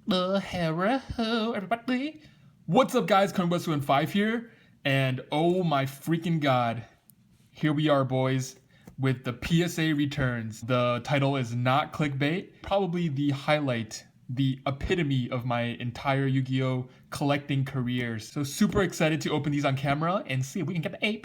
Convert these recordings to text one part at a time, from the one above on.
Hello, everybody. What's up, guys? Conwest5 here, and oh my freaking god, here we are, boys, with the PSA returns. The title is not clickbait, probably the highlight, the epitome of my entire Yu-Gi-Oh collecting career. So super excited to open these on camera and see if we can get the A+.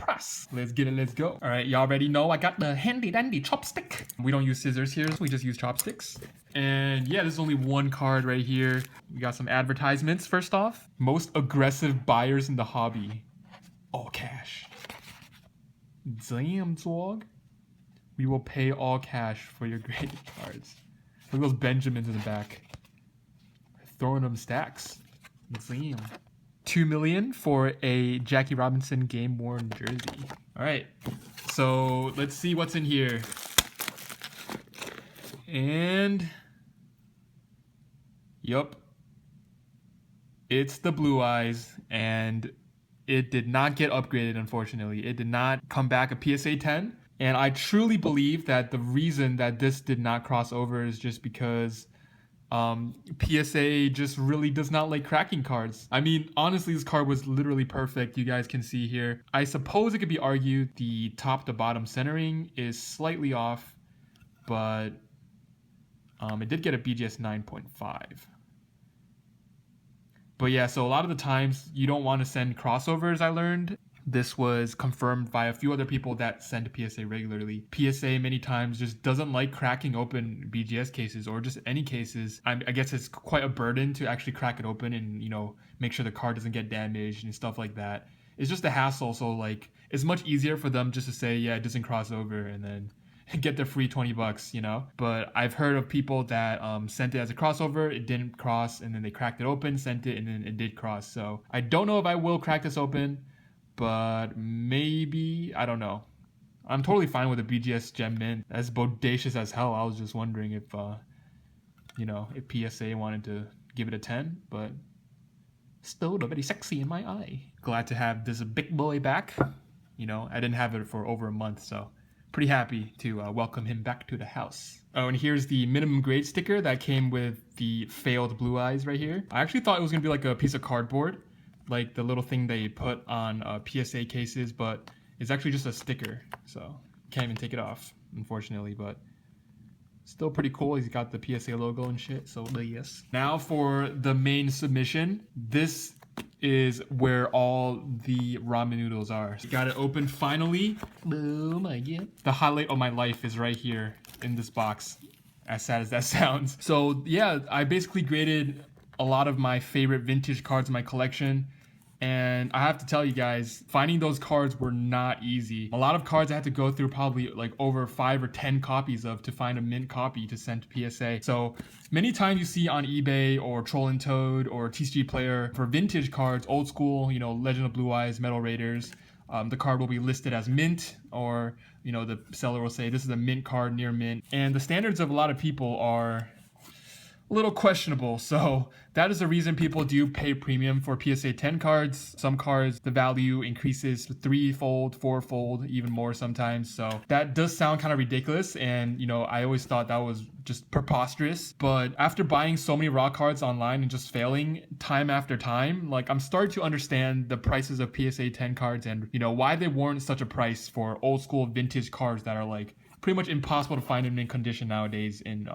Let's get it, let's go. All right, y'all already know I got the handy dandy chopstick. We don't use scissors here, so we just use chopsticks. And yeah, there's only one card right here. We got some advertisements first off. Most aggressive buyers in the hobby. All cash. Damn, swag. We will pay all cash for your great cards. Look at those Benjamins in the back. Throwing them stacks. Damn. $2 million for a Jackie Robinson game worn jersey. All right, so let's see what's in here. And yup, it's the Blue Eyes, and it did not get upgraded, unfortunately. It did not come back a PSA 10, and I truly believe that the reason that this did not cross over is just because PSA just really does not like cracking cards. I mean, honestly, this card was literally perfect. You guys can see here. I suppose it could be argued the top to bottom centering is slightly off, but it did get a BGS 9.5. But yeah, so a lot of the times you don't want to send crossovers, I learned. This was confirmed by a few other people that send to PSA regularly. PSA many times just doesn't like cracking open BGS cases or just any cases. I guess it's quite a burden to actually crack it open and, you know, make sure the card doesn't get damaged and stuff like that. It's just a hassle, so like it's much easier for them just to say, yeah, it doesn't cross over and then get their free $20, you know? But I've heard of people that sent it as a crossover, it didn't cross, and then they cracked it open, sent it, and then it did cross. So I don't know if I will crack this open, but maybe, I don't know. I'm totally fine with a BGS Gem Mint. That's bodacious as hell. I was just wondering if, you know, if PSA wanted to give it a 10, but still very sexy in my eye. Glad to have this big boy back. You know, I didn't have it for over a month, so pretty happy to welcome him back to the house. Oh, and here's the minimum grade sticker that came with the failed Blue Eyes right here. I actually thought it was gonna be like a piece of cardboard, like the little thing they put on PSA cases, but it's actually just a sticker, so can't even take it off, unfortunately, but still pretty cool. He's got the PSA logo and shit, so yes. Now for the main submission. This is where all the ramen noodles are. Got it open finally. Oh my god. The highlight of my life is right here in this box, as sad as that sounds. So yeah, I basically graded a lot of my favorite vintage cards in my collection. And I have to tell you guys, finding those cards were not easy. A lot of cards I had to go through probably like over 5 or 10 copies of to find a mint copy to send to PSA. So many times you see on eBay or Troll and Toad or TCG Player for vintage cards, old school, you know, Legend of Blue Eyes, Metal Raiders, the card will be listed as mint, or, you know, the seller will say this is a mint card, near mint. And the standards of a lot of people are a little questionable, so that is the reason people do pay premium for PSA 10 cards. Some cards, the value increases 3-fold, 4-fold, even more sometimes. So that does sound kind of ridiculous, and you know, I always thought that was just preposterous. But after buying so many raw cards online and just failing time after time, like I'm starting to understand the prices of PSA 10 cards and, you know, why they warrant such a price for old school vintage cards that are like pretty much impossible to find in mint condition nowadays in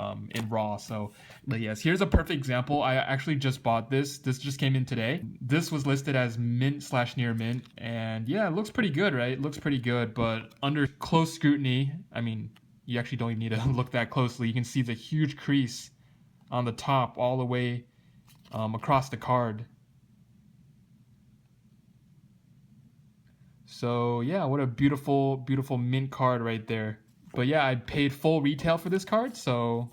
raw. So but yes, here's a perfect example. I actually just bought this. This just came in today. This was listed as mint/near mint, and yeah, it looks pretty good, right? It looks pretty good, but under close scrutiny, I mean, you actually don't even need to look that closely. You can see the huge crease on the top all the way across the card. So yeah, what a beautiful, beautiful mint card right there. But yeah, I paid full retail for this card, so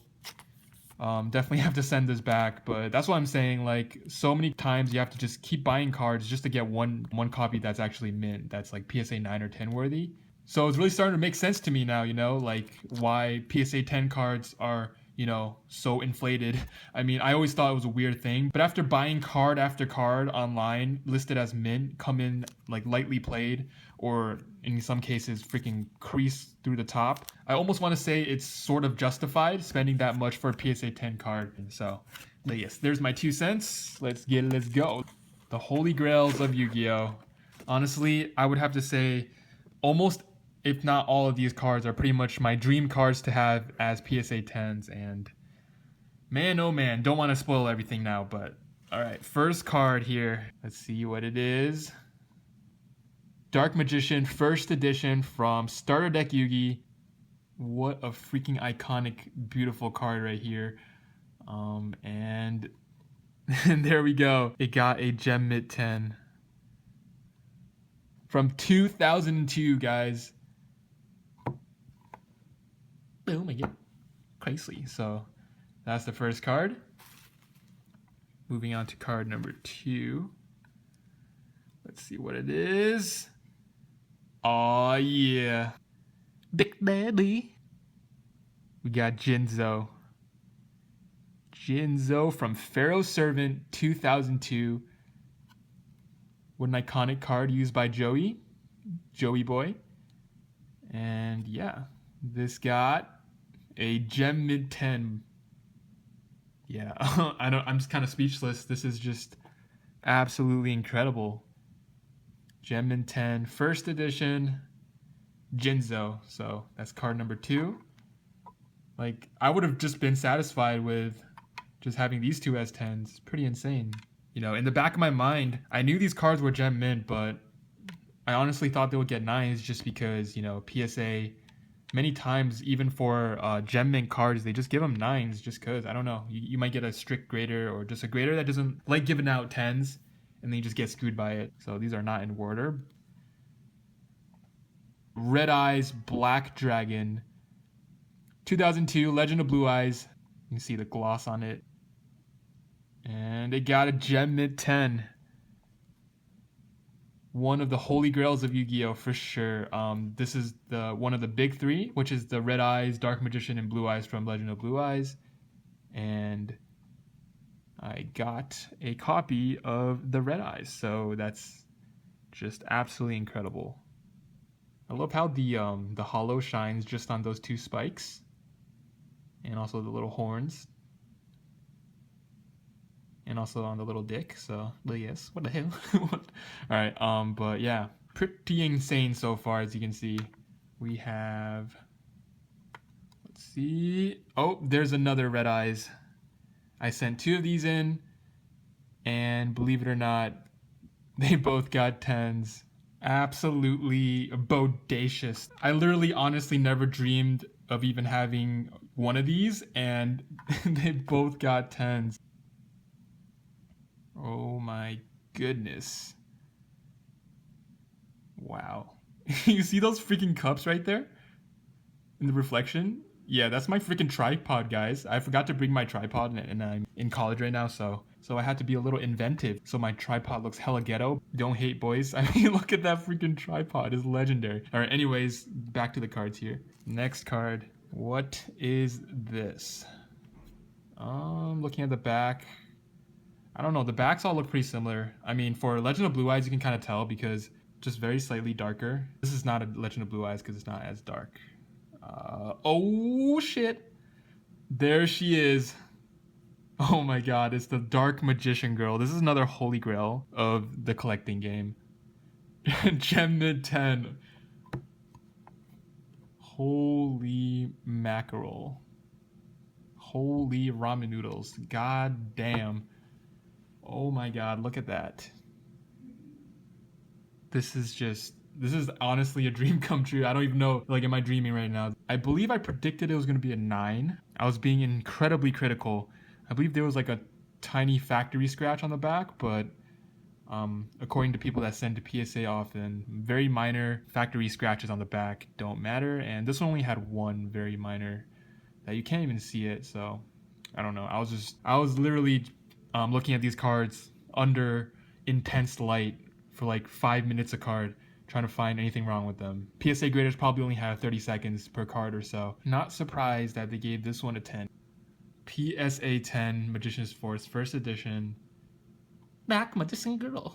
definitely have to send this back. But that's what I'm saying, like so many times you have to just keep buying cards just to get one copy that's actually mint, that's like PSA 9 or 10 worthy. So it's really starting to make sense to me now, you know, like why PSA 10 cards are, you know, so inflated. I mean, I always thought it was a weird thing, but after buying card after card online listed as mint, come in like lightly played, or in some cases freaking crease through the top, I almost want to say it's sort of justified spending that much for a PSA 10 card. And so But yes, there's my 2 cents. Let's go. The holy grails of Yu-Gi-Oh. Honestly, I would have to say almost, if not all of these cards are pretty much my dream cards to have as PSA 10s. And man, oh man, don't want to spoil everything now, but all right, first card here. Let's see what it is. Dark Magician, first edition from Starter Deck Yugi. What a freaking iconic, beautiful card right here. And there we go. It got a Gem Mint 10 from 2002, guys. Boom, I get crazy. So that's the first card. Moving on to card number 2. Let's see what it is. Oh yeah, Big Daddy. We got Jinzo. Jinzo from Pharaoh's Servant 2002. What an iconic card used by Joey Boy. And yeah, this got a Gem Mint 10. Yeah, I'm just kind of speechless. This is just absolutely incredible. Gem Mint 10, first edition, Jinzo. So that's card number 2. Like, I would have just been satisfied with just having these 2 as 10s. Pretty insane. You know, in the back of my mind, I knew these cards were Gem Mint, but I honestly thought they would get 9s just because, you know, PSA, many times, even for Gem Mint cards, they just give them 9s just because. I don't know. You might get a strict grader or just a grader that doesn't like giving out 10s. And then you just get screwed by it. So these are not in order. Red Eyes, Black Dragon. 2002, Legend of Blue Eyes. You can see the gloss on it. And it got a Gem Mint 10. One of the holy grails of Yu-Gi-Oh! For sure. This is one of the big 3, which is the Red Eyes, Dark Magician, and Blue Eyes from Legend of Blue Eyes. And I got a copy of the Red Eyes, so that's just absolutely incredible. I love how the hollow shines just on those 2 spikes, and also the little horns, and also on the little dick. So, yes, what the hell? All right, but yeah, pretty insane so far. As you can see, we have. Let's see. Oh, there's another Red Eyes. I sent 2 of these in, and believe it or not, they both got 10s. Absolutely bodacious. I literally honestly never dreamed of even having one of these, and they both got 10s. Oh my goodness. Wow. You see those freaking cups right there? In the reflection? Yeah, that's my freaking tripod, guys. I forgot to bring my tripod, and I'm in college right now, so I had to be a little inventive. So my tripod looks hella ghetto. Don't hate, boys. I mean, look at that freaking tripod. It's legendary. All right, anyways, back to the cards here. Next card. What is this? Looking at the back. I don't know. The backs all look pretty similar. I mean, for Legend of Blue Eyes, you can kind of tell because just very slightly darker. This is not a Legend of Blue Eyes because it's not as dark. Oh shit, there she is. Oh my god, it's the Dark Magician girl. This is another holy grail of the collecting game. Gem Mint 10. Holy mackerel. Holy ramen noodles. God damn. Oh my god, look at that. This is honestly a dream come true. I don't even know, like, am I dreaming right now? I believe I predicted it was going to be a 9. I was being incredibly critical. I believe there was like a tiny factory scratch on the back, but according to people that send to PSA often, very minor factory scratches on the back don't matter. And this one only had one very minor that you can't even see it. So I don't know. I was literally looking at these cards under intense light for like 5 minutes a card, trying to find anything wrong with them. PSA graders probably only have 30 seconds per card or so. Not surprised that they gave this one a 10. PSA 10 Magician's Force, first edition. Black Magician Girl.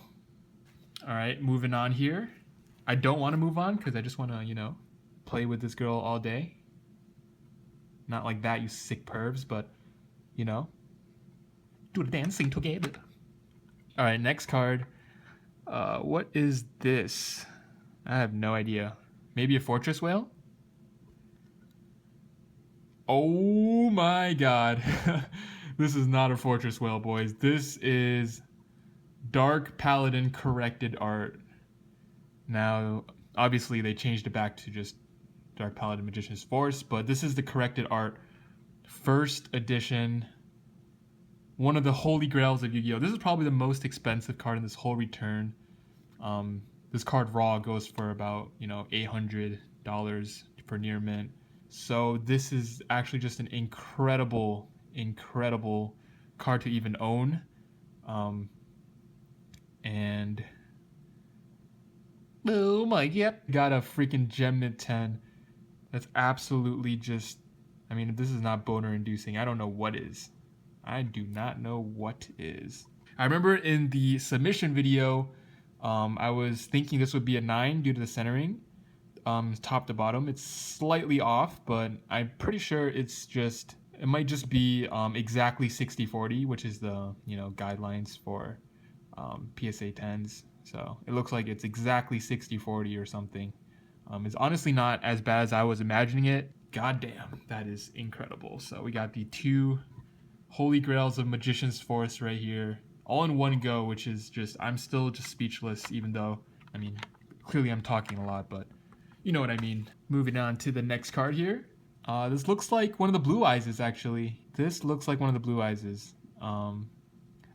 All right, moving on here. I don't want to move on because I just want to, you know, play with this girl all day. Not like that, you sick pervs, but, you know. do the dancing together. All right, next card. What is this? I have no idea. Maybe a Fortress Whale? Oh my god. This is not a Fortress Whale, boys. This is Dark Paladin corrected art. Now, obviously, they changed it back to just Dark Paladin Magician's Force, but this is the corrected art. First edition. One of the holy grails of Yu-Gi-Oh! This is probably the most expensive card in this whole return. This card raw goes for about, $800 for near mint. So this is actually just an incredible card to even own. And oh my, yep, got a freaking gem mint 10. That's absolutely just, if this is not boner inducing, I don't know what is. I do not know what is. I remember in the submission video, I was thinking this would be a 9 due to the centering. Top to bottom, it's slightly off, but I'm pretty sure it might just be exactly 60-40, which is the guidelines for PSA 10s. So it looks like it's exactly 60-40 or something. It's honestly not as bad as I was imagining it. God damn, that is incredible. So we got the 2 holy grails of Magician's Force right here, all in one go, which is I'm still just speechless, even though, clearly I'm talking a lot, but you know what I mean. Moving on to the next card here. This looks like one of the Blue Eyes, actually. This looks like one of the Blue Eyes. I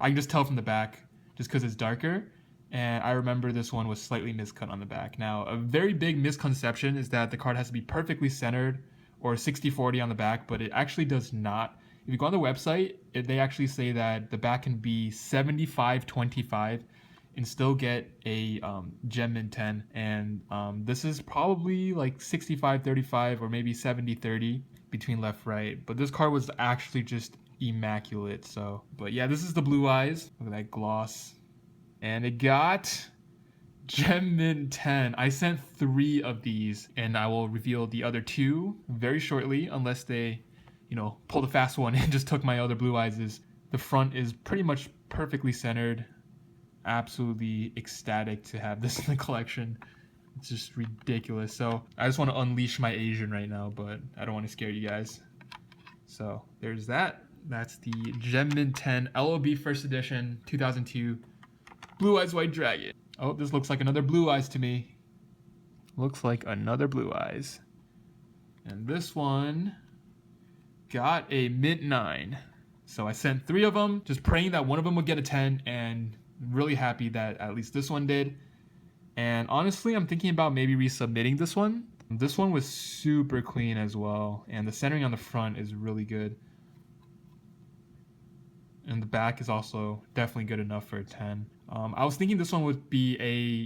can just tell from the back, just because it's darker. And I remember this one was slightly miscut on the back. Now, a very big misconception is that the card has to be perfectly centered or 60-40 on the back, but it actually does not. If you go on the website, they actually say that the back can be 75-25 and still get a gem mint 10. And this is probably like 65-35 or maybe 70-30 between left, right. But this card was actually just immaculate. So, but yeah, this is the Blue Eyes. Look at that gloss. And it got gem mint 10. I sent 3 of these, and I will reveal the other 2 very shortly, unless they, pulled a fast one and just took my other Blue Eyes. The front is pretty much perfectly centered. Absolutely ecstatic to have this in the collection. It's just ridiculous. So I just want to unleash my Asian right now, but I don't want to scare you guys. So there's that. That's the Gem Mint 10 LOB First Edition 2002 Blue Eyes White Dragon. Oh, this looks like another Blue Eyes to me. Looks like another Blue Eyes. And this one got a mint 9. So I sent 3 of them, just praying that one of them would get a 10, and really happy that at least this one did. And honestly, I'm thinking about maybe resubmitting this one. This one was super clean as well, and the centering on the front is really good. And the back is also definitely good enough for a 10. I was thinking this one would be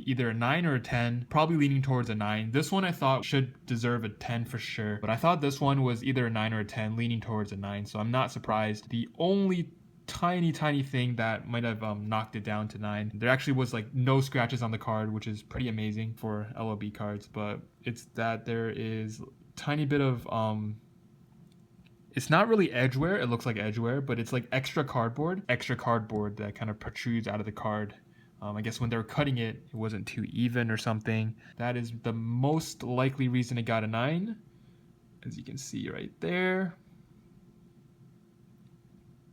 either a 9 or a 10, probably leaning towards a 9. This one I thought should deserve a 10 for sure, but I thought this one was either a 9 or a 10, leaning towards a 9, so I'm not surprised. The only tiny thing that might have knocked it down to 9, there actually was like no scratches on the card, which is pretty amazing for LOB cards, but it's that there is tiny bit of it's not really edgeware. It looks like edgeware, but it's like extra cardboard that kind of protrudes out of the card. I guess when they were cutting it, it wasn't too even or something. That is the most likely reason it got a 9, as you can see right there.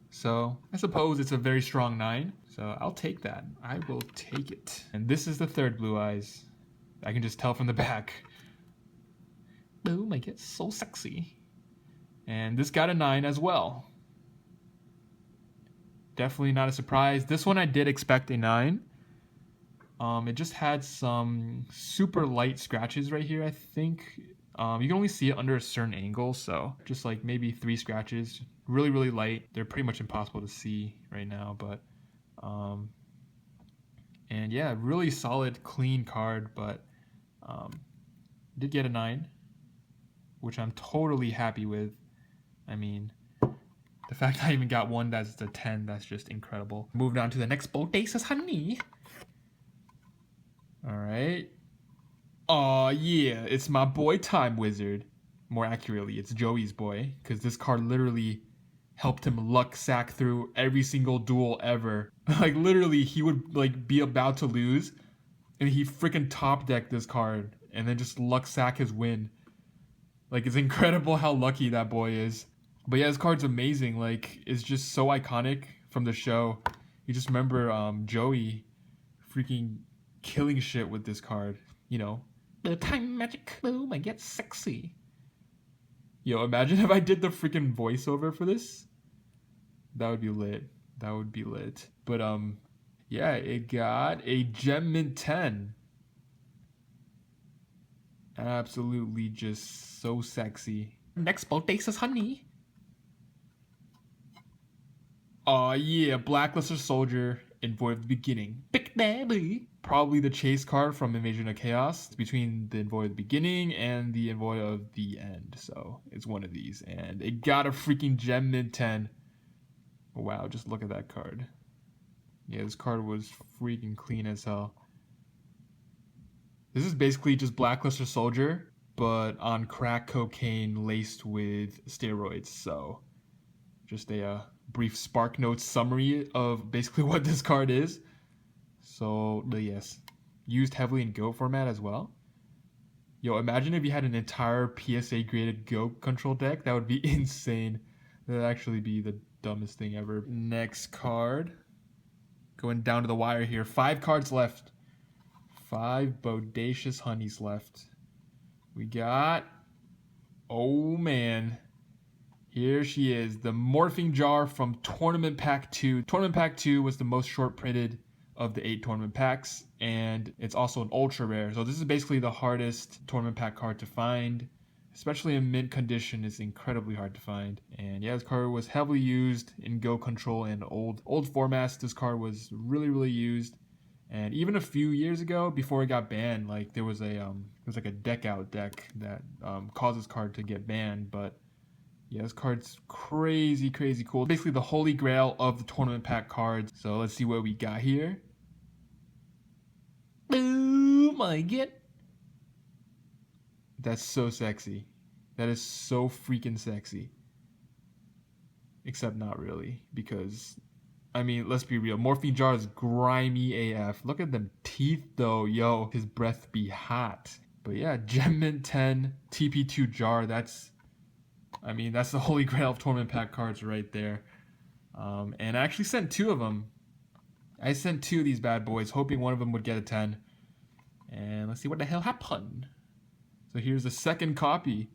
So I suppose it's a very strong 9. So I'll take that. I will take it. And this is the third Blue Eyes. I can just tell from the back. Oh my god, so sexy. And this got a 9 as well. Definitely not a surprise. This one I did expect a 9. It just had some super light scratches right here, I think. You can only see it under a certain angle, so just like maybe 3 scratches. Really light. They're pretty much impossible to see right now, but and yeah, really solid, clean card, but did get a 9, which I'm totally happy with. I mean, the fact I even got one that's a 10, that's just incredible. Moving on to the next Bodacious honey. All right. Oh yeah, it's my boy Time Wizard. More accurately, it's Joey's boy, because this card literally helped him luck sack through every single duel ever. Like literally, he would like be about to lose, and he freaking top decked this card, and then just luck sack his win. Like it's incredible how lucky that boy is. But yeah, this card's amazing. Like it's just so iconic from the show. You just remember Joey freaking killing shit with this card. You know, the time magic boom, I get sexy. Yo, imagine if I did the freaking voiceover for this. That would be lit. That would be lit. But yeah, it got a Gem Mint 10. Absolutely just so sexy. Next Bodacious Honey. Oh yeah, Blackluster Soldier in Void of the Beginning. Big Daddy. Probably the chase card from Invasion of Chaos between the Envoy of the Beginning and the Envoy of the End. So it's one of these. And it got a freaking Gem Mint 10. Wow, just look at that card. Yeah, this card was freaking clean as hell. This is basically just Blackluster Soldier, but on crack cocaine laced with steroids. So just a brief Spark Notes summary of basically what this card is. So yes, used heavily in Go format as well. Yo, imagine if you had an entire PSA graded Go control deck. That would be insane. That would actually be the dumbest thing ever. Next card. Going down to the wire here. 5 cards left. 5 Bodacious Honeys left. We got... Oh man. Here she is. The Morphing Jar from Tournament Pack 2. Tournament Pack 2 was the most short printed of the 8 tournament packs, and it's also an ultra rare. So this is basically the hardest tournament pack card to find, especially in mint condition. It's incredibly hard to find. And yeah, this card was heavily used in Go Control and old formats. This card was really used. And even a few years ago, before it got banned, like there was a like a deck out deck that caused this card to get banned. But yeah, this card's crazy cool. Basically the holy grail of the tournament pack cards. So let's see what we got here. Oh my god. That's so sexy. That is so freaking sexy. Except not really, because I mean, let's be real. Morphine Jar is grimy AF. Look at them teeth though, yo. His breath be hot. But yeah, Gem Mint 10 TP2 Jar. That's the holy grail of tournament pack cards right there. And I actually sent 2 of them. I sent 2 of these bad boys, hoping one of them would get a 10. And let's see what the hell happened. So here's the second copy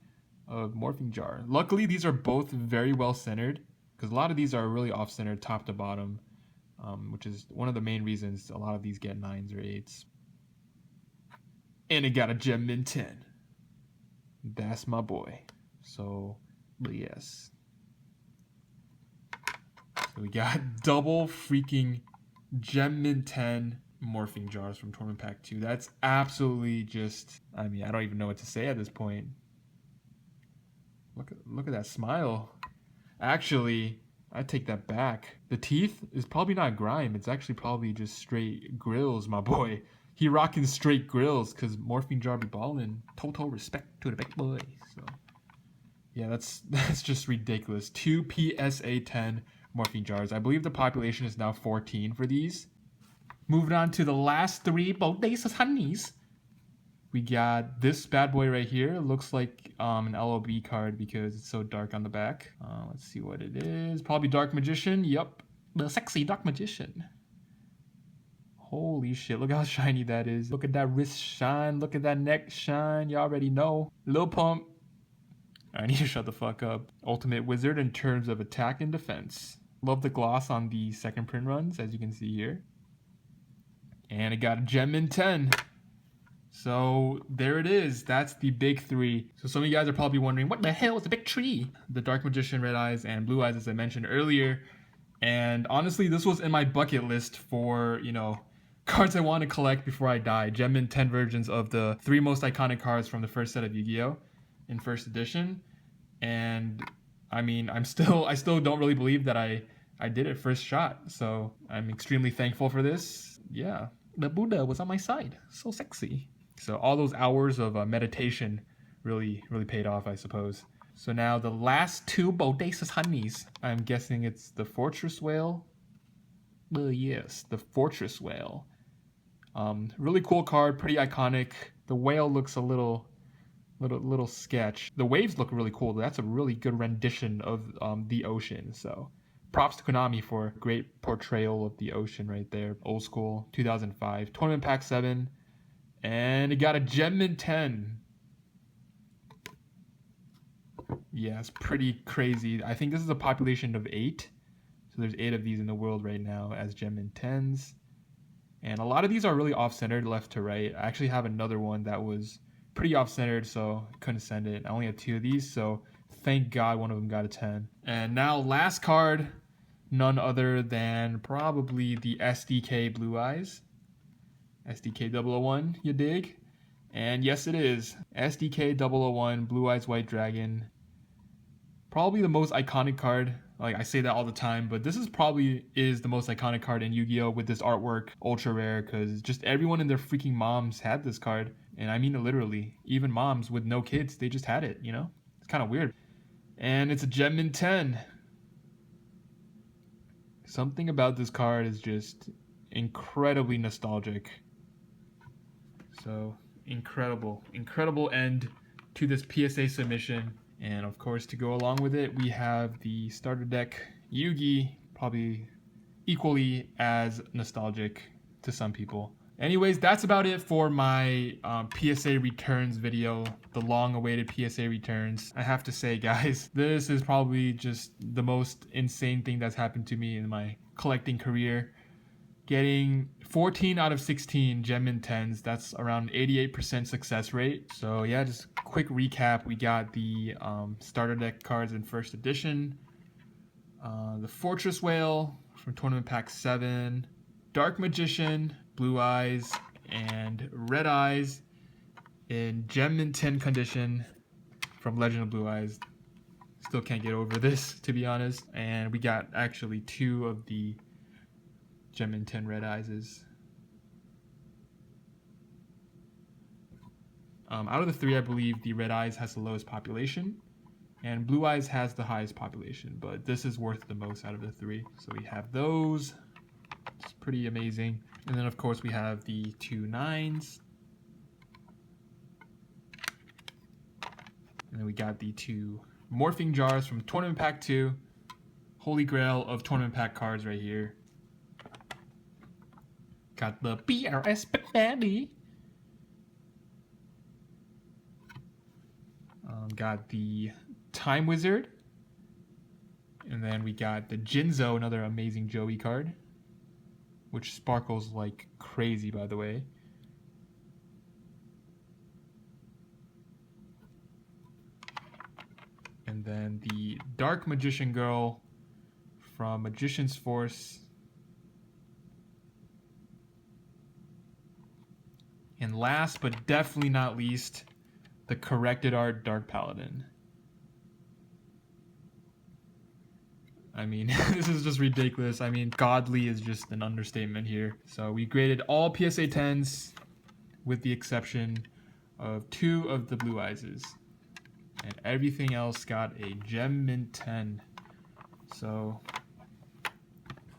of Morphing Jar. Luckily, these are both very well centered, because a lot of these are really off-centered top to bottom, which is one of the main reasons a lot of these get 9s or 8s. And it got a Gem Mint 10. That's my boy. So, yes. So we got double freaking Gem Mint 10 Morphing Jars from Tournament Pack 2. That's absolutely just... I mean, I don't even know what to say at this point. Look at that smile. Actually, I take that back. The teeth is probably not grime. It's actually probably just straight grills, my boy. He rocking straight grills because Morphing Jar be ballin'. Total respect to the big boy. So, yeah, that's just ridiculous. 2 PSA 10 Morphing Jars. I believe the population is now 14 for these. Moving on to the last 3 Bodacious Honeys. We got this bad boy right here. It looks like an LOB card because it's so dark on the back. Let's see what it is. Probably Dark Magician. Yup. The sexy Dark Magician. Holy shit. Look how shiny that is. Look at that wrist shine. Look at that neck shine. You already know. Lil Pump. I need to shut the fuck up. Ultimate Wizard in terms of attack and defense. Love the gloss on the second print runs, as you can see here. And it got a Gem Mint 10. So there it is. That's the big 3. So some of you guys are probably wondering, what the hell is the big 3? The Dark Magician, Red Eyes, and Blue Eyes, as I mentioned earlier. And honestly, this was in my bucket list for, cards I want to collect before I die. Gem Mint 10 versions of the 3 most iconic cards from the first set of Yu-Gi-Oh! In first edition. And I mean, I still don't really believe that I did it first shot. So I'm extremely thankful for this. Yeah. The Buddha was on my side. So sexy. So all those hours of meditation really paid off, I suppose. So now the last two Bodacious Honeys. I'm guessing it's the Fortress Whale. Yes, the Fortress Whale. Really cool card, pretty iconic. The whale looks a little sketch. The waves look really cool. That's a really good rendition of the ocean. So props to Konami for great portrayal of the ocean right there. Old school, 2005. Tournament Pack 7. And it got a Gemmin 10. Yeah, it's pretty crazy. I think this is a population of 8. So there's 8 of these in the world right now as Gemmin 10s. And a lot of these are really off-centered left to right. I actually have another one that was pretty off-centered, so I couldn't send it. I only have 2 of these, so thank God one of them got a 10. And now last card, none other than probably the SDK Blue Eyes. SDK 001, you dig? And yes, it is. SDK 001 Blue Eyes White Dragon. Probably the most iconic card. Like, I say that all the time, but this is probably the most iconic card in Yu-Gi-Oh! With this artwork, ultra rare, because just everyone and their freaking moms had this card. And I mean it literally. Even moms with no kids, they just had it, you know? It's kind of weird. And it's a Gemmin 10. Something about this card is just incredibly nostalgic. So, incredible end to this PSA submission. And of course, to go along with it, we have the starter deck Yugi, probably equally as nostalgic to some people. Anyways, that's about it for my PSA returns video, the long-awaited PSA returns. I have to say, guys, this is probably just the most insane thing that's happened to me in my collecting career. Getting 14 out of 16 Gemmin 10s, that's around 88% success rate. So yeah, just quick recap. We got the starter deck cards in first edition, the Fortress Whale from Tournament Pack 7, Dark Magician, Blue Eyes, and Red Eyes in Gemmin 10 condition from Legend of Blue Eyes. Still can't get over this, to be honest. And we got actually 2 of the Gemmin 10 Red Eyes. Out of the 3, I believe the Red Eyes has the lowest population, and Blue Eyes has the highest population, but this is worth the most out of the 3. So we have those. It's pretty amazing. And then, of course, we have the 2 9s. And then we got the 2 Morphing Jars from Tournament Pack 2. Holy Grail of Tournament Pack cards right here. Got the BRS Baby. Got the Time Wizard. And then we got the Jinzo, another amazing Joey card, which sparkles like crazy, by the way. And then the Dark Magician Girl from Magician's Force. And last but definitely not least, the corrected art Dark Paladin. I mean, this is just ridiculous. I mean, godly is just an understatement here. So we graded all PSA 10s with the exception of 2 of the Blue Eyes. And everything else got a Gemmin 10. So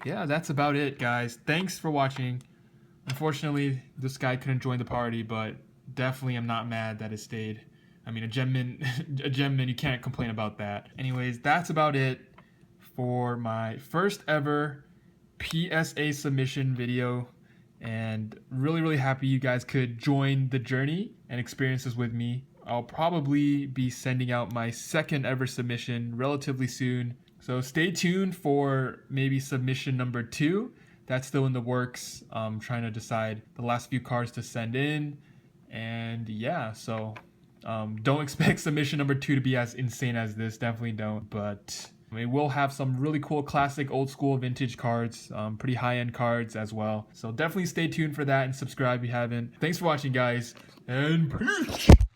yeah, that's about it, guys. Thanks for watching. Unfortunately, this guy couldn't join the party, but definitely I'm not mad that it stayed. I mean, a Gemmin, you can't complain about that. Anyways, that's about it for my first ever PSA submission video. And really happy you guys could join the journey and experience this with me. I'll probably be sending out my second ever submission relatively soon. So stay tuned for maybe submission number 2. That's still in the works. I'm trying to decide the last few cards to send in. And yeah, so don't expect submission number 2 to be as insane as this. Definitely don't. But we will have some really cool classic old school vintage cards, pretty high-end cards as well. So definitely stay tuned for that and subscribe if you haven't. Thanks for watching, guys, and peace!